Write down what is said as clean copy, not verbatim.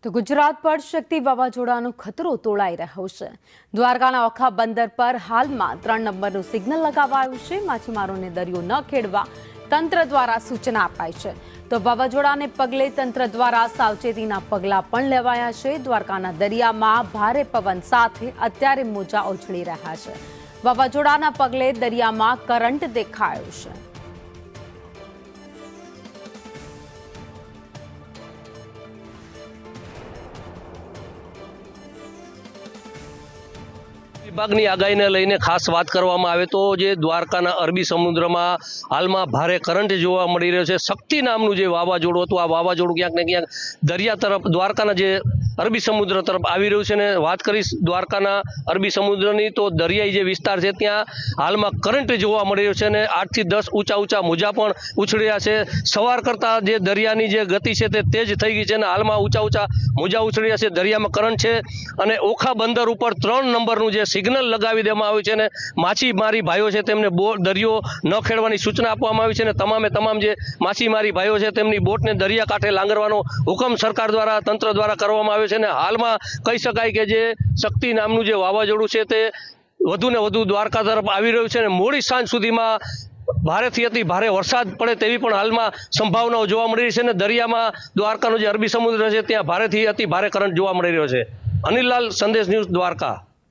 તો ગુજરાત પર શક્તિ વાવાઝોડાનો ખતરો તોળાઈ રહ્યો છે। દ્વારકાના ઓખા બંદર પર હાલમાં 3 નંબરનું સિગ્નલ લગાવાયું છે। માછીમારોને દરિયો ન ખેડવા તંત્ર દ્વારા સૂચના અપાઈ છે। તો વાવાઝોડાને પગલે તંત્ર દ્વારા સાવચેતીના પગલાં પણ લેવાયા છે। દ્વારકાના દરિયામાં ભારે પવન સાથે અત્યારે મોજા ઉછળી રહ્યા છે। વાવાઝોડાના પગલે દરિયામાં કરંટ દેખાયો છે। વિભાગની આગાહીને લઈને ખાસ વાત કરવામાં આવે તો જે દ્વારકાના અરબી સમુદ્રમાં હાલમાં ભારે કરંટ જોવા મળી રહ્યો છે। શક્તિ નામનું જે વાવાઝોડું હતું, આ વાવાઝોડું ક્યાંક ને ક્યાંક દરિયા તરફ, દ્વારકાના જે અરબી સમુદ્ર તરફ આવી રહ્યું છે। ને વાત કરીશ દ્વારકાના અરબી સમુદ્રની, તો દરિયાઈ જે વિસ્તાર છે ત્યાં હાલમાં કરંટ જોવા મળી રહ્યો છે અને 8 થી 10 ઊંચા મોજા પણ ઉછળ્યા છે। સવાર કરતાં જે દરિયાની જે ગતિ છે તે તેજ થઈ ગઈ છે અને હાલમાં ઊંચા મોજા ઉછળ્યા છે, દરિયામાં કરંટ છે અને ઓખા બંદર ઉપર 3 નંબરનું જે સિગ્નલ લગાવી દેવામાં આવ્યું છે અને માછીમારી ભાઈઓ છે તેમને દરિયો ન ખેડવાની સૂચના આપવામાં આવી છે અને તમામ જે માછીમારી ભાઈઓ છે તેમની બોટને દરિયા કાંઠે લાંગરવાનો હુકમ સરકાર દ્વારા, તંત્ર દ્વારા કરવામાં આવ્યો છે અને હાલમાં કહી શકાય કે જે શક્તિ નામનું જે વાવાઝોડું છે તે વધુ ને વધુ દ્વારકા તરફ આવી રહ્યું છે અને મોડી સાંજ સુધીમાં ભારેથી અતિ ભારે વરસાદ પડે તેવી પણ હાલમાં સંભાવનાઓ જોવા મળી રહી છે અને દરિયામાં દ્વારકાનો જે અરબી સમુદ્ર છે ત્યાં ભારેથી અતિ ભારે કરંટ જોવા મળી રહ્યો છે। અનિલ લાલ, સંદેશ ન્યૂઝ, દ્વારકા।